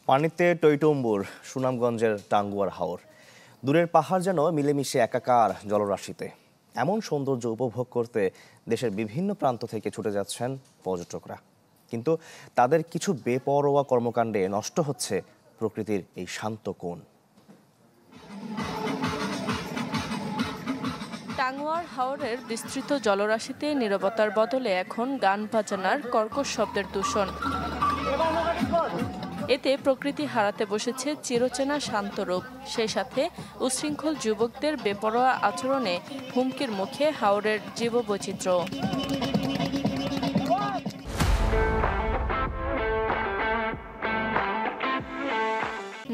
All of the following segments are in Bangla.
পানিতে টইটুম্বুর সুনামগঞ্জের টাঙ্গুয়ার হাওর। দূরের পাহাড় যেন মিলেমিশে একাকার জলরাশিতে। এমন সৌন্দর্য উপভোগ করতে দেশের বিভিন্ন প্রান্ত থেকে ছুটে যাচ্ছেন পর্যটকরা। কিন্তু তাদের কিছু বেপরোয়া কর্মকাণ্ডে নষ্ট হচ্ছে প্রকৃতির এই শান্ত কোণ। টাঙ্গুয়ার হাওরের বিস্তৃত জলরাশিতে নীরবতার বদলে এখন গান বাজানার কর্কশ শব্দের দূষণ। এতে প্রকৃতি হারাতে বসেছে চিরচেনা শান্ত রূপ। সেই সাথে উশৃঙ্খল যুবকদের বেপরোয়া আচরণে হুমকির মুখে হাওরের জীববৈচিত্র্য।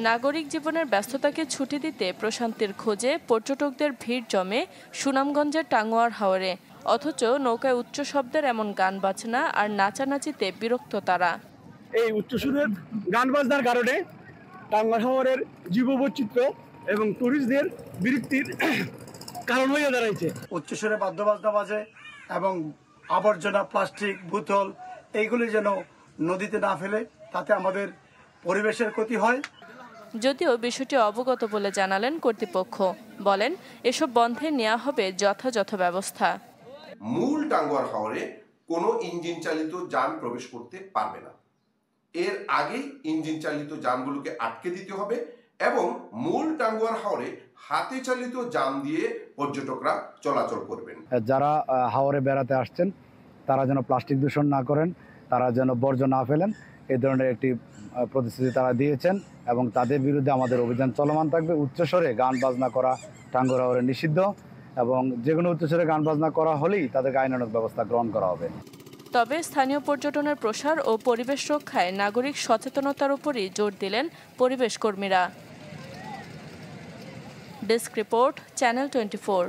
নাগরিক জীবনের ব্যস্ততাকে ছুটি দিতে প্রশান্তির খোঁজে পর্যটকদের ভিড় জমে সুনামগঞ্জের টাঙ্গুয়ার হাওরে। অথচ নৌকায় উচ্চ শব্দের এমন গান বাজনা আর নাচানাচিতে বিরক্ত তারা। এই উচ্চস্বরের গান বাজনার কারণে টাঙ্গুয়ার হাওরের জীববৈচিত্র্য এবং টুরিস্টদের বিরক্তির কারণ হয়ে দাঁড়াইছে। উচ্চস্বরে বাদ্যবাজনা বাজে এবং আবর্জনা, প্লাস্টিক, বোতল এইগুলি যেন নদীতে না ফেলে, তাতে আমাদের পরিবেশের ক্ষতি হয়। যদিও বিষয়টি অবগত বলে জানালেন কর্তৃপক্ষ। বলেন, এসব বন্ধে নেওয়া হবে যথাযথ ব্যবস্থা। মূল টাঙ্গুয়ার হাওরে কোনো ইঞ্জিন চালিত যান প্রবেশ করতে পারবে না। এর আগেই ইঞ্জিন চালিত যানগুলোকে আটকে দিতে হবে এবং মূল টাঙ্গুয়ার হাওরে হাতে চালিত যান দিয়ে পর্যটকরা চলাচল করবেন। যারা হাওরে বেড়াতে আসছেন তারা যেন প্লাস্টিক দূষণ না করেন, তারা যেন বর্জ্য না ফেলেন, এই ধরনের একটি প্রতিশ্রুতি তারা দিয়েছেন এবং তাদের বিরুদ্ধে আমাদের অভিযান চলমান থাকবে। উচ্চস্বরে গান বাজনা করা টাঙ্গুয়ার হাওরে নিষিদ্ধ এবং যে কোনো উচ্চস্বরে গান বাজনা করা হলেই তাদেরকে আইনানুগ ব্যবস্থা গ্রহণ করা হবে। তবে স্থানীয় পর্যটনের প্রসার ও পরিবেশ রক্ষায় নাগরিক সচেতনতার উপরই জোর দিলেন পরিবেশ কর্মীরা। Desk report, channel 24।